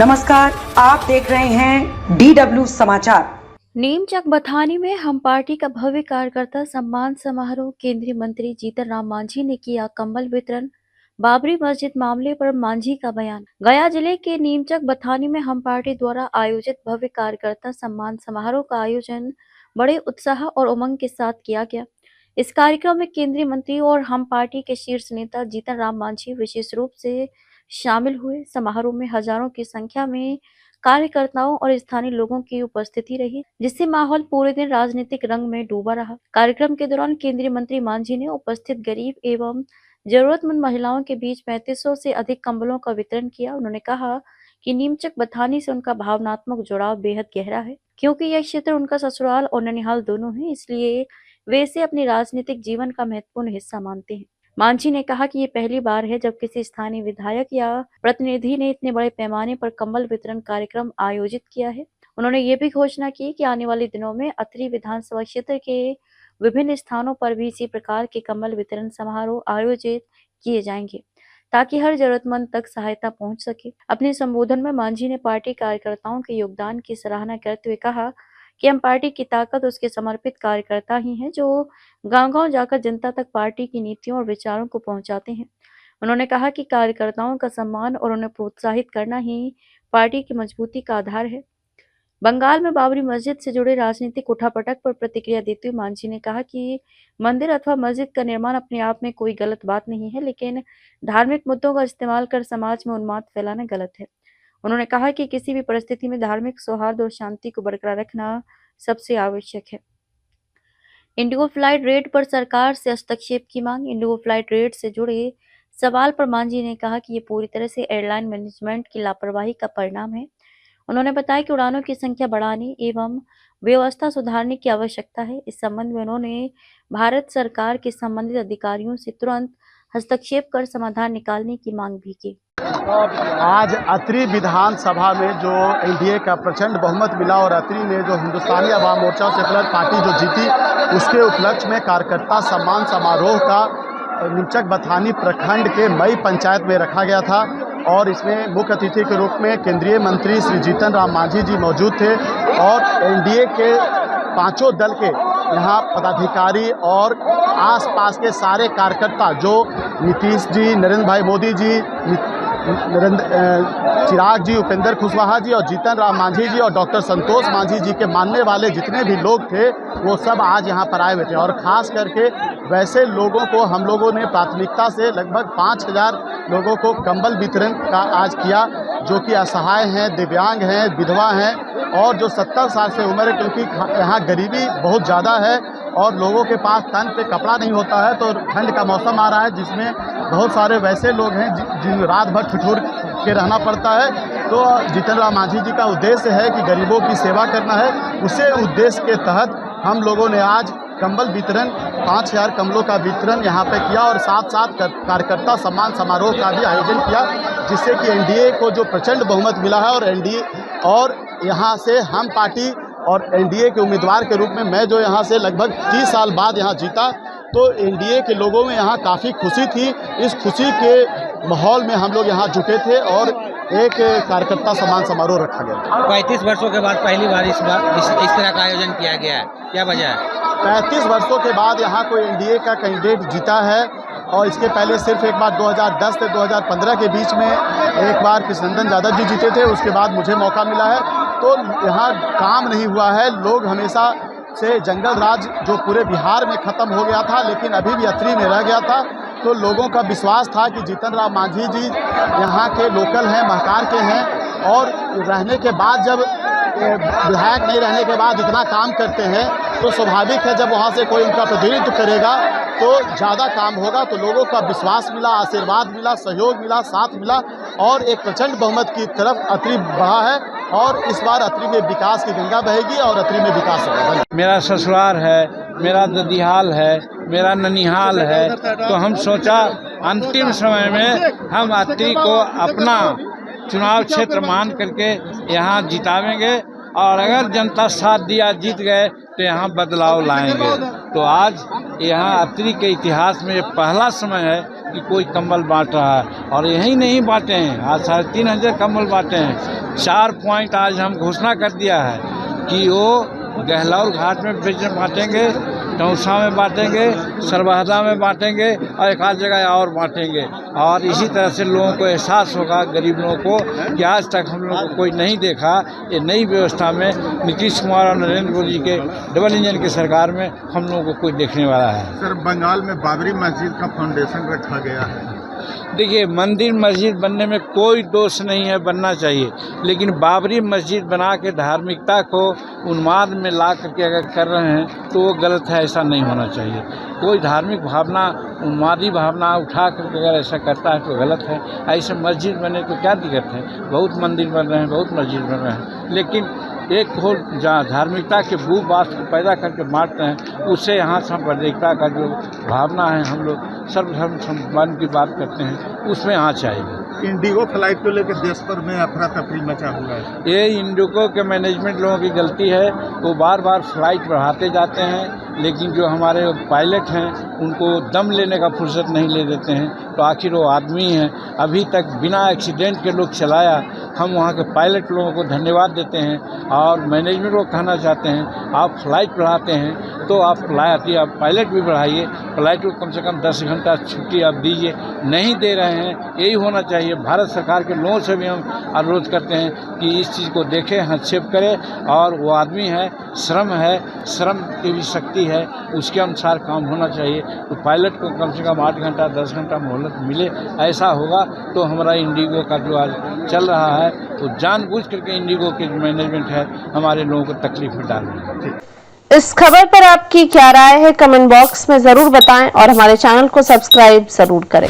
नमस्कार, आप देख रहे हैं DW समाचार। नीमचक बथानी में हम पार्टी का भव्य कार्यकर्ता सम्मान समारोह। केंद्रीय मंत्री जीतन राम मांझी ने किया कंबल वितरण। बाबरी मस्जिद मामले पर मांझी का बयान। गया जिले के नीमचक बथानी में हम पार्टी द्वारा आयोजित भव्य कार्यकर्ता सम्मान समारोह का आयोजन बड़े उत्साह और उमंग के साथ किया गया। इस कार्यक्रम में केंद्रीय मंत्री और हम पार्टी के शीर्ष नेता जीतन राम मांझी विशेष रूप से शामिल हुए। समारोह में हजारों की संख्या में कार्यकर्ताओं और स्थानीय लोगों की उपस्थिति रही, जिससे माहौल पूरे दिन राजनीतिक रंग में डूबा रहा। कार्यक्रम के दौरान केंद्रीय मंत्री मांझी ने उपस्थित गरीब एवं जरूरतमंद महिलाओं के बीच 3500 से अधिक कंबलों का वितरण किया। उन्होंने कहा कि नीमचक बथानी से उनका भावनात्मक जुड़ाव बेहद गहरा है, क्योंकि यह क्षेत्र उनका ससुराल और ननिहाल दोनों है, इसलिए वे इसे अपने राजनीतिक जीवन का महत्वपूर्ण हिस्सा मानते हैं। मांझी ने कहा कि ये पहली बार है जब किसी स्थानीय विधायक या प्रतिनिधि ने इतने बड़े पैमाने पर कंबल वितरण कार्यक्रम आयोजित किया है। उन्होंने ये भी घोषणा की कि आने वाले दिनों में अत्रि विधानसभा क्षेत्र के विभिन्न स्थानों पर भी इसी प्रकार के कंबल वितरण समारोह आयोजित किए जाएंगे, ताकि हर जरूरतमंद तक सहायता पहुंच सके। अपने संबोधन में मांझी ने पार्टी कार्यकर्ताओं के योगदान की सराहना करते हुए कहा कि हम पार्टी की ताकत उसके समर्पित कार्यकर्ता ही हैं, जो गांव-गांव जाकर जनता तक पार्टी की नीतियों और विचारों को पहुंचाते हैं। उन्होंने कहा कि कार्यकर्ताओं का सम्मान और उन्हें प्रोत्साहित करना ही पार्टी की मजबूती का आधार है। बंगाल में बाबरी मस्जिद से जुड़े राजनीतिक उठापटक पर प्रतिक्रिया देते हुए मांझी ने कहा कि मंदिर अथवा मस्जिद का निर्माण अपने आप में कोई गलत बात नहीं है, लेकिन धार्मिक मुद्दों का इस्तेमाल कर समाज में उन्माद फैलाना गलत है। उन्होंने कहा कि किसी भी परिस्थिति में धार्मिक सौहार्द और शांति को बरकरार रखना सबसे आवश्यक है। इंडिगो फ्लाइट रेट पर सरकार से हस्तक्षेप की मांग। इंडिगो फ्लाइट रेट से जुड़े सवाल पर मांझी ने कहा कि ये पूरी तरह से एयरलाइन मैनेजमेंट की लापरवाही का परिणाम है। उन्होंने बताया कि उड़ानों की संख्या बढ़ाने एवं व्यवस्था सुधारने की आवश्यकता है। इस संबंध में उन्होंने भारत सरकार के संबंधित अधिकारियों से तुरंत हस्तक्षेप कर समाधान निकालने की मांग भी की। आज अत्रि विधानसभा में जो एनडीए का प्रचंड बहुमत मिला और अत्रि में जो हिंदुस्तानी अवाम मोर्चा सेकुलर पार्टी जो जीती, उसके उपलक्ष्य में कार्यकर्ता सम्मान समारोह का नीमचक बथानी प्रखंड के मई पंचायत में रखा गया था और इसमें मुख्य अतिथि के रूप में केंद्रीय मंत्री श्री जीतन राम मांझी जी मौजूद थे और एनडीए के पांचों दल के यहाँ पदाधिकारी और आसपास के सारे कार्यकर्ता जो नीतीश जी, नरेंद्र भाई मोदी जी, चिराग जी, उपेंद्र कुशवाहा जी और जीतन राम मांझी जी और डॉक्टर संतोष मांझी जी के मानने वाले जितने भी लोग थे वो सब आज यहाँ पर आए हुए थे। और ख़ास करके वैसे लोगों को हम लोगों ने प्राथमिकता से लगभग 5000 लोगों को कंबल वितरण का आज किया, जो कि असहाय हैं, दिव्यांग हैं, विधवा हैं और जो 70 साल से उम्र है, क्योंकि यहाँ गरीबी बहुत ज़्यादा है और लोगों के पास तन पे कपड़ा नहीं होता है। तो ठंड का मौसम आ रहा है जिसमें बहुत सारे वैसे लोग हैं जिन रात भर ठिठुर के रहना पड़ता है। तो जीतन राम मांझी जी का उद्देश्य है कि गरीबों की सेवा करना है। उसी उद्देश्य के तहत हम लोगों ने आज कंबल वितरण 5000 कंबलों का वितरण यहाँ पे किया और साथ साथ कार्यकर्ता सम्मान समारोह का भी आयोजन किया, जिससे कि एनडीए को जो प्रचंड बहुमत मिला है और एनडीए और यहाँ से हम पार्टी और एनडीए के उम्मीदवार के रूप में मैं जो यहाँ से लगभग 30 साल बाद यहाँ जीता, तो एनडीए के लोगों में यहाँ काफ़ी खुशी थी। इस खुशी के माहौल में हम लोग यहाँ जुटे थे और एक कार्यकर्ता सम्मान समारोह रखा गया। 35 वर्षों के बाद पहली बार इस तरह का आयोजन किया गया है, क्या वजह है? 35 वर्षों के बाद यहाँ कोई एनडीए का कैंडिडेट जीता है और इसके पहले सिर्फ एक बार 2010 से 2015 के बीच में एक बार कृष्णनंदन यादव जी जीते थे, उसके बाद मुझे मौका मिला है। तो यहाँ काम नहीं हुआ है। लोग हमेशा से जंगल राज जो पूरे बिहार में ख़त्म हो गया था, लेकिन अभी भी अत्रि में रह गया था। तो लोगों का विश्वास था कि जीतन राम मांझी जी यहाँ के लोकल हैं, महकार के हैं और रहने के बाद जब विधायक नहीं रहने के बाद इतना काम करते हैं तो स्वाभाविक है जब वहाँ से कोई उनका प्रतिनिधित्व करेगा तो ज़्यादा काम होगा। तो लोगों का विश्वास मिला, आशीर्वाद मिला, सहयोग मिला, साथ मिला और एक प्रचंड बहुमत की तरफ अत्रि बढ़ा है और इस बार अत्रि में विकास की गंगा बहेगी और अत्रि में विकास होगा। मेरा ससुराल है, मेरा ददिहाल है, मेरा ननिहाल है, तो हम सोचा अंतिम समय में हम अत्रि को अपना चुनाव क्षेत्र मान करके यहाँ जितावेंगे और अगर जनता साथ दिया, जीत गए तो यहाँ बदलाव लाएंगे। तो आज यहाँ अत्रि के इतिहास में ये पहला समय है कि कोई कंबल बांट रहा है। और यही नहीं बांटे हैं, आज 3,500 कंबल बांटे हैं। 4 पॉइंट आज हम घोषणा कर दिया है कि वो गहलौर घाट में बांटेंगे, टौसा में बांटेंगे, सरबहदा में बांटेंगे और एक आध जगह और बांटेंगे। और इसी तरह से लोगों को एहसास होगा, गरीब लोगों को, कि आज तक हम लोगों को कोई नहीं देखा। ये नई व्यवस्था में नीतीश कुमार और नरेंद्र मोदी के डबल इंजन की सरकार में हम लोगों को कोई देखने वाला है। सर, बंगाल में बाबरी मस्जिद का फाउंडेशन रखा गया है। देखिए, मंदिर मस्जिद बनने में कोई दोष नहीं है, बनना चाहिए, लेकिन बाबरी मस्जिद बना के धार्मिकता को उन्माद में ला करके अगर कर रहे हैं तो वो गलत है, ऐसा नहीं होना चाहिए। कोई धार्मिक भावना, उन्मादी भावना उठा करके अगर ऐसा करता है तो गलत है। ऐसे मस्जिद बने तो क्या दिक्कत है, बहुत मंदिर बन रहे हैं, बहुत मस्जिद बन रहे हैं, लेकिन एक हो जहाँ धार्मिकता के भू बात को पैदा करके बांटते हैं, उससे यहाँ सांप्रदायिकता का जो भावना है, हम लोग सर्वधर्म सम्मान की बात करते हैं, उसमें आँच आएगी। इंडिगो फ्लाइट को लेकर देश भर में अफरा तफरी मचा हुआ है। ये इंडिगो के मैनेजमेंट लोगों की गलती है, वो बार बार फ्लाइट बढ़ाते जाते हैं, लेकिन जो हमारे पायलट हैं उनको दम लेने का फुर्सत नहीं ले देते हैं। तो आखिर वो आदमी हैं, अभी तक बिना एक्सीडेंट के लोग चलाया। हम वहाँ के पायलट लोगों को धन्यवाद देते हैं और मैनेजमेंट को कहना चाहते हैं, आप फ्लाइट बढ़ाते हैं तो आप पायलट भी बढ़ाइए, फ्लाइट को कम से कम 10 घंटा छुट्टी आप दीजिए। नहीं दे रहे हैं, यही होना चाहिए। भारत सरकार के लोगों से भी हम अनुरोध करते हैं कि इस चीज़ को देखें, हस्तक्षेप करें। और वो आदमी है, श्रम है, श्रम की भी शक्ति है, उसके अनुसार काम होना चाहिए। तो पायलट को कम से कम 8 घंटा 10 घंटा मोहलत मिले, ऐसा होगा तो हमारा इंडिगो का जो आज चल रहा है वो जानबूझ करके इंडिगो के मैनेजमेंट है हमारे लोगों को तकलीफ में डाल रही है। इस खबर पर आपकी क्या राय है, कमेंट बॉक्स में जरूर बताएं और हमारे चैनल को सब्सक्राइब जरूर करें।